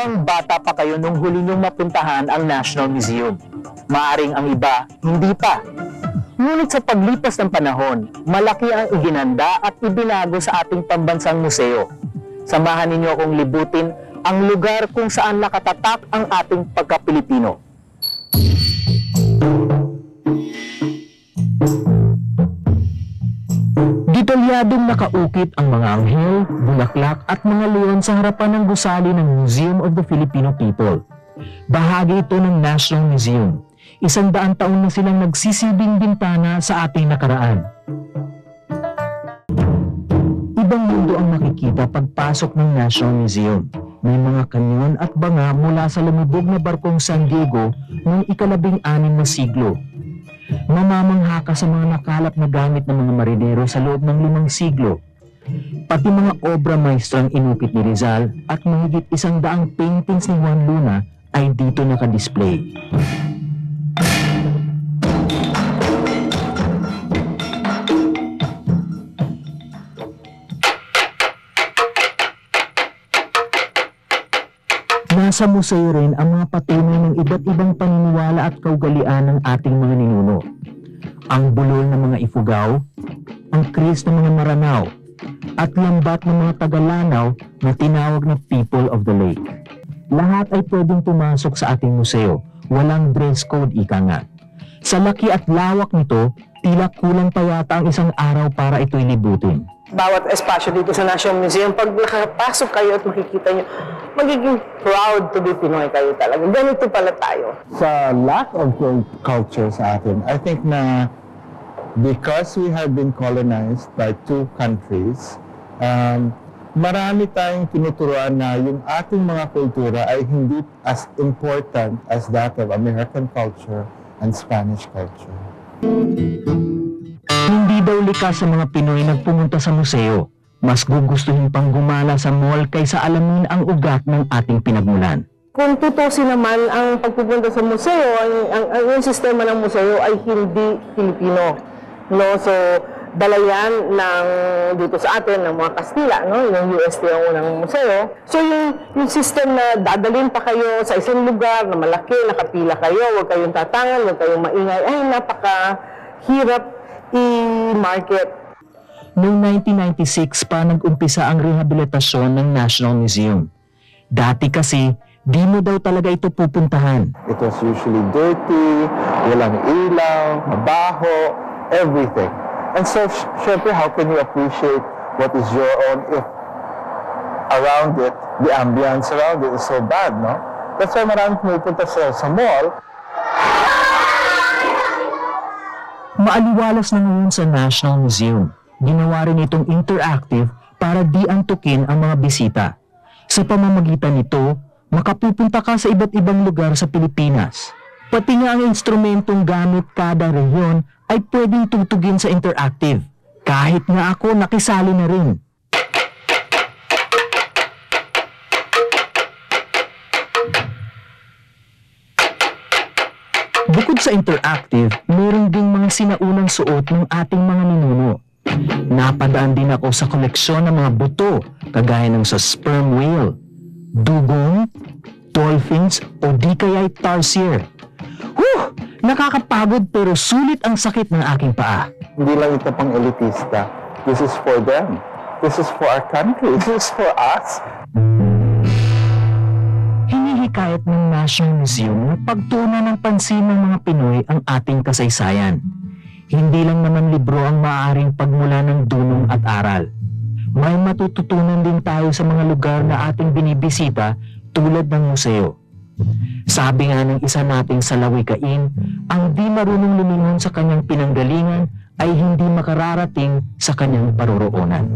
bang bata pa kayo nung huli niyong mapuntahan ang National Museum? Maaring ang iba, hindi pa. Ngunit sa paglipas ng panahon, malaki ang iginanda at ibinago sa ating pambansang museo. Samahan ninyo akong libutin ang lugar kung saan nakatatak ang ating pagka-Pilipino. Detalyadong nakaukit ang mga anghel, bulaklak at mga leon sa harapan ng gusali ng Museum of the Filipino People. Bahagi ito ng National Museum. 100 taon na silang nagsisilbing bintana sa ating nakaraan. Ibang mundo ang makikita pagpasok ng National Museum. May mga kanyon at banga mula sa lumubog na barkong San Diego noong ika-16 na siglo. Mamamangha ka sa mga nakalap na gamit ng mga marinero sa loob ng 5 siglo. Pati mga obra maestrang inukit ni Rizal at mahigit 100 paintings ni Juan Luna ay dito nakadisplay. Nasa museo rin ang mga patunay ng iba't ibang paniniwala at kaugalian ng ating mga ninuno. Ang bulol ng mga Ifugao, ang Kris ng mga Maranao, at lambat ng mga Tagalanao na tinawag na People of the Lake. Lahat ay pwedeng pumasok sa ating museo, walang dress code ika nga. Sa laki at lawak nito, tila kulang pa yata ang isang araw para ito'y libutin. Bawat espasyo dito sa National Museum, pag nakapasok kayo at makikita nyo, magiging proud to be Pinoy kayo talaga. Ganito pala tayo. Sa lack of culture sa atin, I think na because we have been colonized by 2 countries, marami tayong tinuturuan na yung ating mga kultura ay hindi as important as that of American culture and Spanish culture. Hindi daw likas sa mga Pinoy nagpumunta sa museo. Mas gugustuhin pang gumala sa mall kaysa alamin ang ugat ng ating pinagmulan. Kung tutusin naman ang pagpupunta sa museo, yung sistema ng museo ay hindi Filipino. No? So, dala yan dito sa atin, ng mga Kastila, no? Yung UST ang unang museo. So, yung system na dadalhin pa kayo sa isang lugar na malaki, nakapila kayo, huwag kayong tatangan, huwag kayong maingay, ay napakahirap i-market. Noong 1996 pa nag-umpisa ang rehabilitasyon ng National Museum. Dati kasi, di mo daw talaga ito pupuntahan. It was usually dirty, walang ilaw, mabaho, everything. And so, syempre, how can you appreciate what is your own if around it, the ambience around it is so bad, no? That's why maraming pumupunta sa mall. Maaliwalas na ngayon sa National Museum. Ginawa rin itong interactive para di antukin ang mga bisita. Sa pamamagitan nito, makapupunta ka sa iba't ibang lugar sa Pilipinas. Pati nga ang instrumentong gamit kada rehiyon ay pwedeng tutugin sa interactive. Kahit nga ako nakisali na rin. Bukod sa interactive, meron ding mga sinaunang suot ng ating mga ninuno. Napadaan din ako sa koleksyon ng mga buto, kagaya ng sa sperm whale, dugong, dolphins o di kaya'y tarsier. Nakakapagod pero sulit ang sakit ng aking paa. Hindi lang ito pang elitista. This is for them. This is for our country. This is for us. Hinihikayat ng National Museum na pagtuunan ng pansin ng mga Pinoy ang ating kasaysayan. Hindi lang naman libro ang maaaring pagmula ng dunong at aral. May matututunan din tayo sa mga lugar na ating binibisita tulad ng museo. Sabi nga ng isa nating salawikain, ang di marunong lumingon sa kanyang pinanggalingan ay hindi makararating sa kanyang paroroonan.